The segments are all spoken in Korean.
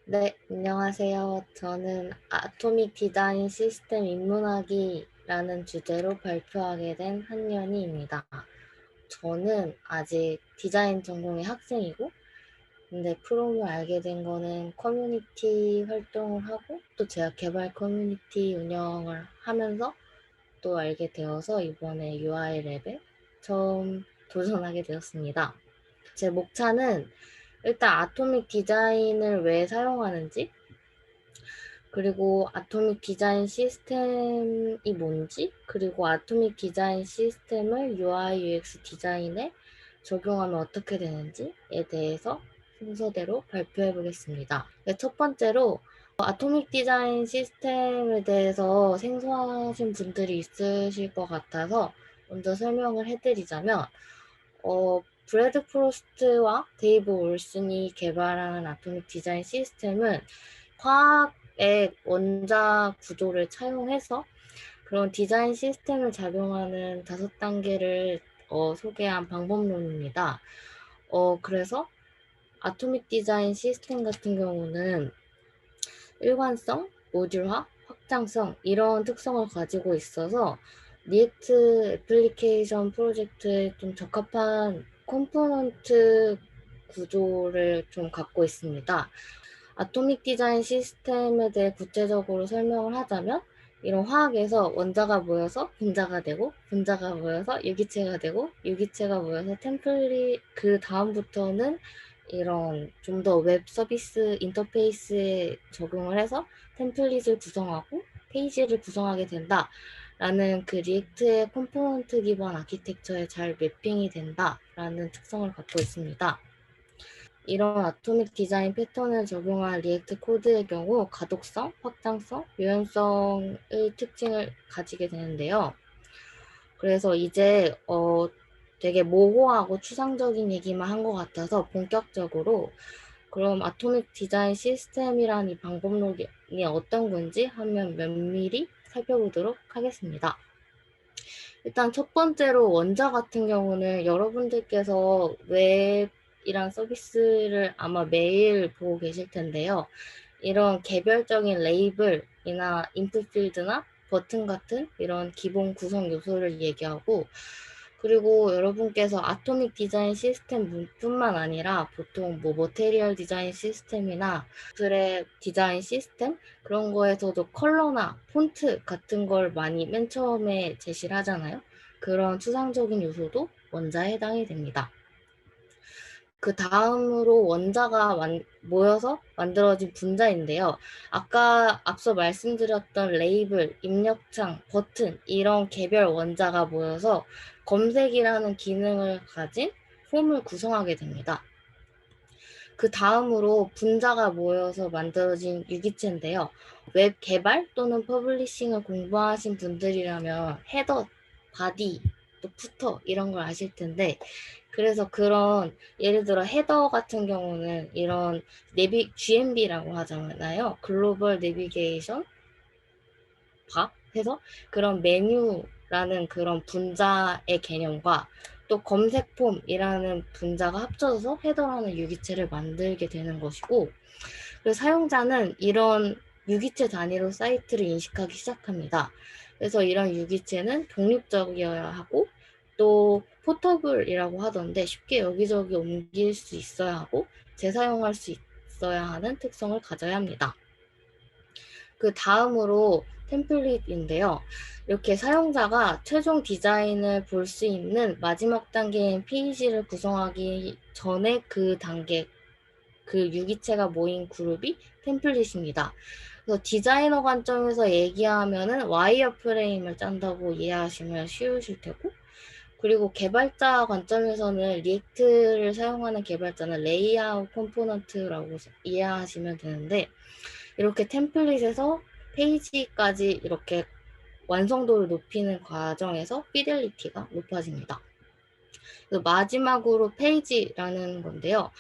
네, 안녕하세요. 저는 아토믹 디자인 시스템 인문학이라는 주제로 발표하게 된 한연희입니다. 저는 아직 디자인 전공의 학생이고, 근데 프롬을 알게 된 거는 커뮤니티 활동을 하고, 또 제가 개발 커뮤니티 운영을 하면서 또 알게 되어서 이번에 UI 랩에 처음 도전하게 되었습니다. 제 목차는 일단 아토믹 디자인을 왜 사용하는지, 그리고 아토믹 디자인 시스템이 뭔지, 그리고 아토믹 디자인 시스템을 UI, UX 디자인에 적용하면 어떻게 되는지에 대해서 순서대로 발표해 보겠습니다. 네, 첫 번째로 아토믹 디자인 시스템에 대해서 생소하신 분들이 있으실 것 같아서 먼저 설명을 해드리자면, 브래드 프로스트와 데이브 올슨이 개발한 아토믹 디자인 시스템은 화학의 원자 구조를 차용해서 그런 디자인 시스템을 작용하는 5단계를 소개한 방법론입니다. 그래서 아토믹 디자인 시스템 같은 경우는 일관성, 모듈화, 확장성 이런 특성을 가지고 있어서 리액트 애플리케이션 프로젝트에 좀 적합한 컴포넌트 구조를 좀 갖고 있습니다. 아토믹 디자인 시스템에 대해 구체적으로 설명을 하자면, 이런 화학에서 원자가 모여서 분자가 되고, 분자가 모여서 유기체가 되고, 유기체가 모여서 템플릿, 그 다음부터는 이런 좀 더 웹 서비스 인터페이스에 적용을 해서 템플릿을 구성하고 페이지를 구성하게 된다 라는 그 리액트의 컴포넌트 기반 아키텍처에 잘 매핑이 된다 라는 특성을 갖고 있습니다. 이런 아토믹 디자인 패턴을 적용한 리액트 코드의 경우 가독성, 확장성, 유연성의 특징을 가지게 되는데요. 그래서 이제 되게 모호하고 추상적인 얘기만 한 것 같아서 본격적으로 그럼 아토믹 디자인 시스템이란 이 방법론이 어떤 건지 한번 면밀히 살펴보도록 하겠습니다. 일단 첫 번째로 원자 같은 경우는 여러분들께서 웹이란 서비스를 아마 매일 보고 계실 텐데요. 이런 개별적인 레이블이나 인풋 필드나 버튼 같은 이런 기본 구성 요소를 얘기하고, 그리고 여러분께서 아토믹 디자인 시스템뿐만 아니라 보통 뭐 머테리얼 디자인 시스템이나 그래 디자인 시스템 그런 거에서도 컬러나 폰트 같은 걸 많이 맨 처음에 제시를 하잖아요. 그런 추상적인 요소도 원자에 해당이 됩니다. 그 다음으로 원자가 모여서 만들어진 분자인데요. 아까 앞서 말씀드렸던 레이블, 입력창, 버튼 이런 개별 원자가 모여서 검색이라는 기능을 가진 폼을 구성하게 됩니다. 그 다음으로 분자가 모여서 만들어진 유기체인데요. 웹 개발 또는 퍼블리싱을 공부하신 분들이라면 헤더, 바디, 또 푸터 이런 걸 아실 텐데, 그래서 그런 예를 들어 헤더 같은 경우는 이런 GNB라고 하잖아요. 글로벌 내비게이션 바 해서 그런 메뉴라는 그런 분자의 개념과 또 검색폼이라는 분자가 합쳐져서 헤더라는 유기체를 만들게 되는 것이고, 그래서 사용자는 이런 유기체 단위로 사이트를 인식하기 시작합니다. 그래서 이런 유기체는 독립적이어야 하고 또 포터블이라고 하던데 쉽게 여기저기 옮길 수 있어야 하고 재사용할 수 있어야 하는 특성을 가져야 합니다. 그 다음으로 템플릿인데요. 이렇게 사용자가 최종 디자인을 볼 수 있는 마지막 단계인 페이지를 구성하기 전에 그 단계, 그 유기체가 모인 그룹이 템플릿입니다. 그래서 디자이너 관점에서 얘기하면은 와이어 프레임을 짠다고 이해하시면 쉬우실 테고, 그리고 개발자 관점에서는 리액트를 사용하는 개발자는 레이아웃 컴포넌트라고 이해하시면 되는데, 이렇게 템플릿에서 페이지까지 이렇게 완성도를 높이는 과정에서 피델리티가 높아집니다. 마지막으로 페이지라는 건데요.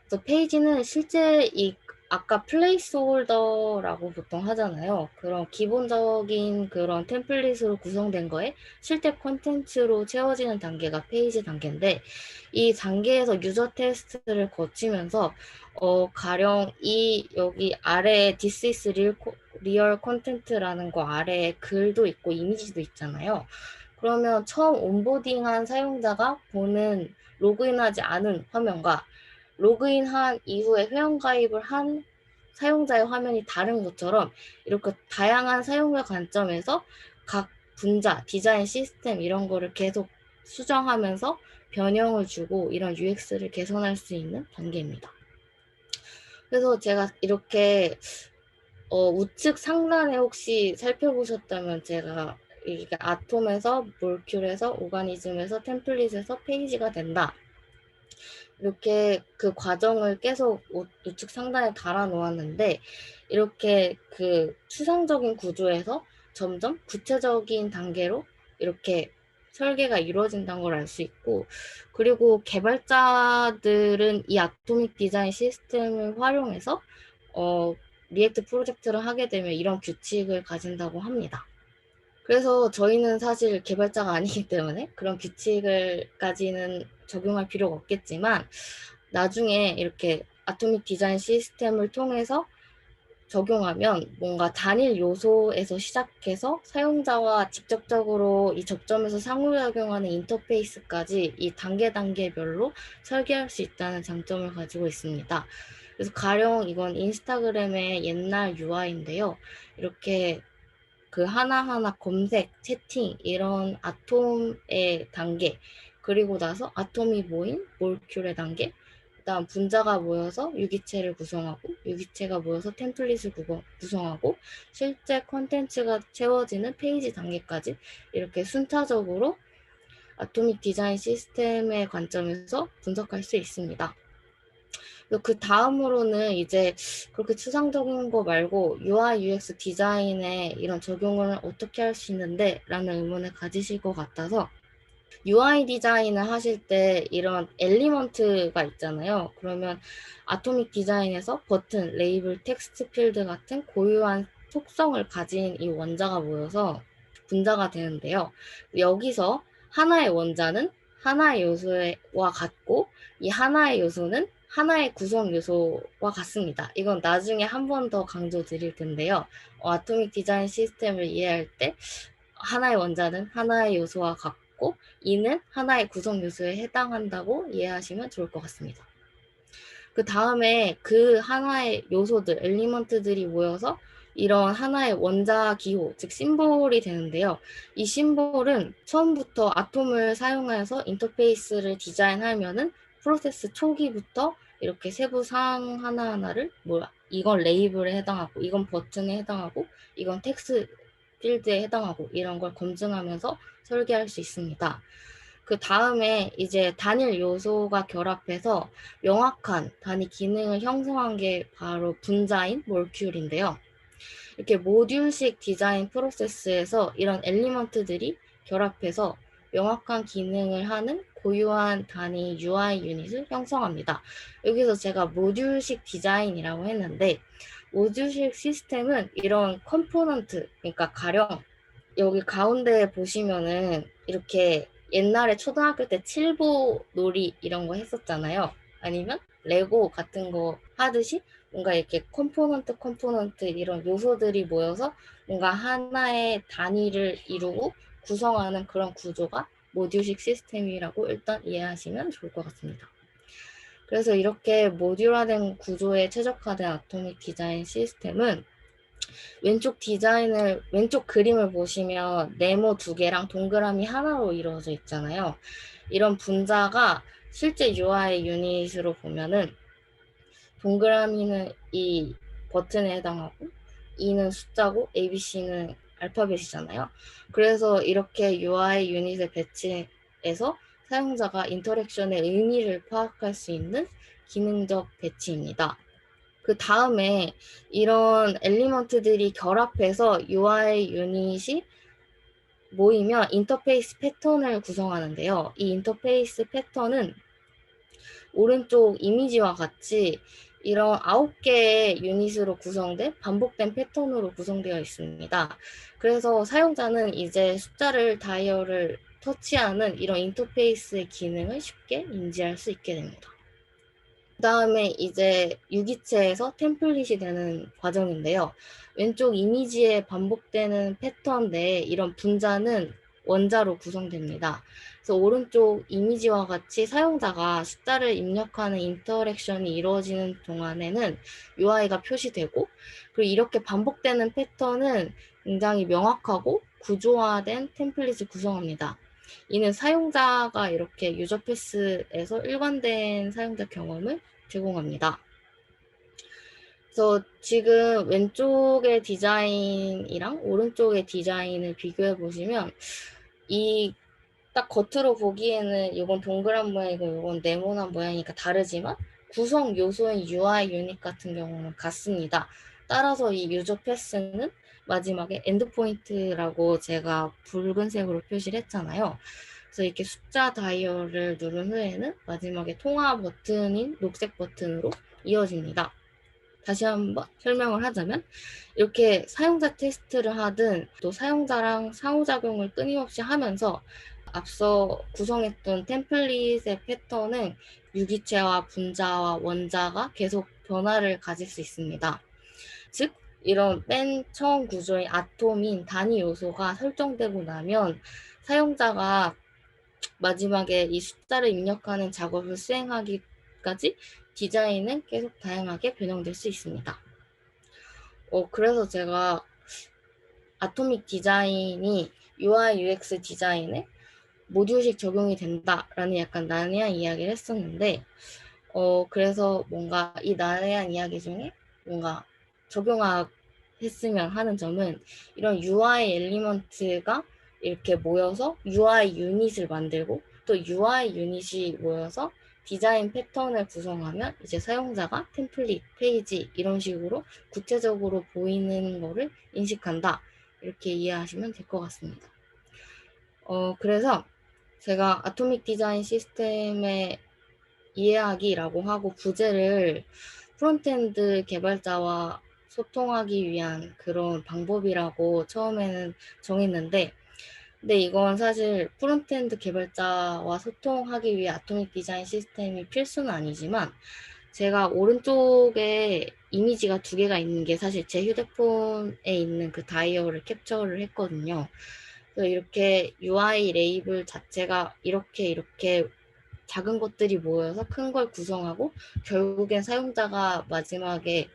그래서 페이지는 실제 이 아까 플레이스홀더라고 보통 하잖아요. 그런 기본적인 그런 템플릿으로 구성된 거에 실제 콘텐츠로 채워지는 단계가 페이지 단계인데, 이 단계에서 유저 테스트를 거치면서 가령 이 여기 아래에 This is real content라는 거 아래에 글도 있고 이미지도 있잖아요. 그러면 처음 온보딩한 사용자가 보는 로그인하지 않은 화면과 로그인한 이후에 회원가입을 한 사용자의 화면이 다른 것처럼 이렇게 다양한 사용자 관점에서 각 분자, 디자인 시스템 이런 거를 계속 수정하면서 변형을 주고 이런 UX를 개선할 수 있는 단계입니다. 그래서 제가 이렇게 우측 상단에 혹시 살펴보셨다면 제가 이게 아톰에서 몰큘에서 오가니즘에서 템플릿에서 페이지가 된다. 이렇게 그 과정을 계속 우측 상단에 달아 놓았는데, 이렇게 그 추상적인 구조에서 점점 구체적인 단계로 이렇게 설계가 이루어진다는 걸 알 수 있고, 그리고 개발자들은 이 아토믹 디자인 시스템을 활용해서 리액트 프로젝트를 하게 되면 이런 규칙을 가진다고 합니다. 그래서 저희는 사실 개발자가 아니기 때문에 그런 규칙을까지는 적용할 필요가 없겠지만, 나중에 이렇게 아토믹 디자인 시스템을 통해서 적용하면 뭔가 단일 요소에서 시작해서 사용자와 직접적으로 이 접점에서 상호작용하는 인터페이스까지 이 단계별로 설계할 수 있다는 장점을 가지고 있습니다. 그래서 가령 이건 인스타그램의 옛날 UI인데요. 이렇게 그 하나하나 검색, 채팅 이런 아톰의 단계, 그리고 나서 아톰이 모인 몰큘의 단계, 그다음 분자가 모여서 유기체를 구성하고 유기체가 모여서 템플릿을 구성하고 실제 콘텐츠가 채워지는 페이지 단계까지 이렇게 순차적으로 아토믹 디자인 시스템의 관점에서 분석할 수 있습니다. 그 다음으로는 이제 그렇게 추상적인 거 말고 UI, UX 디자인에 이런 적용을 어떻게 할 수 있는데? 라는 의문을 가지실 것 같아서, UI 디자인을 하실 때 이런 엘리먼트가 있잖아요. 그러면 아토믹 디자인에서 버튼, 레이블, 텍스트 필드 같은 고유한 속성을 가진 이 원자가 모여서 분자가 되는데요. 여기서 하나의 원자는 하나의 요소와 같고, 이 하나의 요소는 하나의 구성 요소와 같습니다. 이건 나중에 한 번 더 강조 드릴 텐데요. 아토믹 디자인 시스템을 이해할 때 하나의 원자는 하나의 요소와 같고 이는 하나의 구성 요소에 해당한다고 이해하시면 좋을 것 같습니다. 그 다음에 그 하나의 요소들, 엘리먼트들이 모여서 이런 하나의 원자 기호, 즉 심볼이 되는데요. 이 심볼은 처음부터 아톰을 사용해서 인터페이스를 디자인하면은 프로세스 초기부터 이렇게 세부 사항 하나하나를 이건 레이블에 해당하고, 이건 버튼에 해당하고, 이건 텍스트 필드에 해당하고 이런 걸 검증하면서 설계할 수 있습니다. 그 다음에 이제 단일 요소가 결합해서 명확한 단위 기능을 형성한 게 바로 분자인 몰큘인데요. 이렇게 모듈식 디자인 프로세스에서 이런 엘리먼트들이 결합해서 명확한 기능을 하는 고유한 단위 UI 유닛을 형성합니다. 여기서 제가 모듈식 디자인이라고 했는데, 모듈식 시스템은 이런 컴포넌트, 그러니까 가령 여기 가운데 보시면은 이렇게 옛날에 초등학교 때 칠보 놀이 이런 거 했었잖아요. 아니면 레고 같은 거 하듯이 뭔가 이렇게 컴포넌트 이런 요소들이 모여서 뭔가 하나의 단위를 이루고 구성하는 그런 구조가 모듈식 시스템이라고 일단 이해하시면 좋을 것 같습니다. 그래서 이렇게 모듈화된 구조에 최적화된 아토믹 디자인 시스템은 왼쪽 그림을 보시면 네모 2개랑 동그라미 하나로 이루어져 있잖아요. 이런 분자가 실제 UI 유닛으로 보면은 동그라미는 이 버튼에 해당하고 E는 숫자고 ABC는 알파벳이잖아요. 그래서 이렇게 UI 유닛을 배치해서 사용자가 인터랙션의 의미를 파악할 수 있는 기능적 배치입니다. 그 다음에 이런 엘리먼트들이 결합해서 UI 유닛이 모이면 인터페이스 패턴을 구성하는데요. 이 인터페이스 패턴은 오른쪽 이미지와 같이 이런 9개의 유닛으로 구성된 반복된 패턴으로 구성되어 있습니다. 그래서 사용자는 이제 숫자를 다이얼을 터치하는 이런 인터페이스의 기능을 쉽게 인지할 수 있게 됩니다. 그다음에 이제 유기체에서 템플릿이 되는 과정인데요. 왼쪽 이미지에 반복되는 패턴 내에 이런 분자는 원자로 구성됩니다. 그래서 오른쪽 이미지와 같이 사용자가 숫자를 입력하는 인터랙션이 이루어지는 동안에는 UI가 표시되고, 그리고 이렇게 반복되는 패턴은 굉장히 명확하고 구조화된 템플릿을 구성합니다. 이는 사용자가 이렇게 유저 패스에서 일관된 사용자 경험을 제공합니다. 그래서 지금 왼쪽의 디자인이랑 오른쪽의 디자인을 비교해 보시면 이 딱 겉으로 보기에는 이건 동그란 모양이고 이건 네모난 모양이니까 다르지만 구성 요소인 UI 유닛 같은 경우는 같습니다. 따라서 이 유저 패스는 마지막에 엔드포인트라고 제가 붉은색으로 표시를 했잖아요. 그래서 이렇게 숫자 다이얼을 누른 후에는 마지막에 통화 버튼인 녹색 버튼으로 이어집니다. 다시 한번 설명을 하자면 이렇게 사용자 테스트를 하든 또 사용자랑 상호작용을 끊임없이 하면서 앞서 구성했던 템플릿의 패턴은 유기체와 분자와 원자가 계속 변화를 가질 수 있습니다. 즉 이런 맨 처음 구조인 아톰인 단위 요소가 설정되고 나면 사용자가 마지막에 이 숫자를 입력하는 작업을 수행하기까지 디자인은 계속 다양하게 변형될 수 있습니다. 그래서 제가 아토믹 디자인이 UI UX 디자인에 모듈식 적용이 된다라는 약간 난해한 이야기를 했었는데, 그래서 뭔가 이 난해한 이야기 중에 뭔가 적용했으면 하는 점은 이런 UI 엘리먼트가 이렇게 모여서 UI 유닛을 만들고 또 UI 유닛이 모여서 디자인 패턴을 구성하면 이제 사용자가 템플릿, 페이지 이런 식으로 구체적으로 보이는 거를 인식한다. 이렇게 이해하시면 될 것 같습니다. 그래서 제가 아토믹 디자인 시스템의 이해하기라고 하고 부제를 프론트엔드 개발자와 소통하기 위한 그런 방법이라고 처음에는 정했는데, 근데 이건 사실 프론트엔드 개발자와 소통하기 위해 아토믹 디자인 시스템이 필수는 아니지만 제가 오른쪽에 이미지가 2개가 있는 게 사실 제 휴대폰에 있는 그 다이얼을 캡처를 했거든요. 그래서 이렇게 UI 레이블 자체가 이렇게 작은 것들이 모여서 큰 걸 구성하고 결국엔 사용자가 마지막에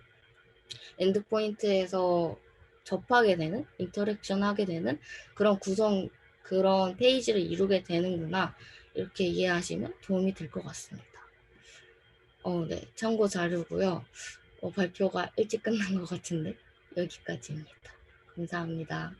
엔드포인트에서 접하게 되는, 인터랙션 하게 되는 그런 페이지를 이루게 되는구나. 이렇게 이해하시면 도움이 될 것 같습니다. 네. 참고 자료고요. 발표가 일찍 끝난 것 같은데 여기까지입니다. 감사합니다.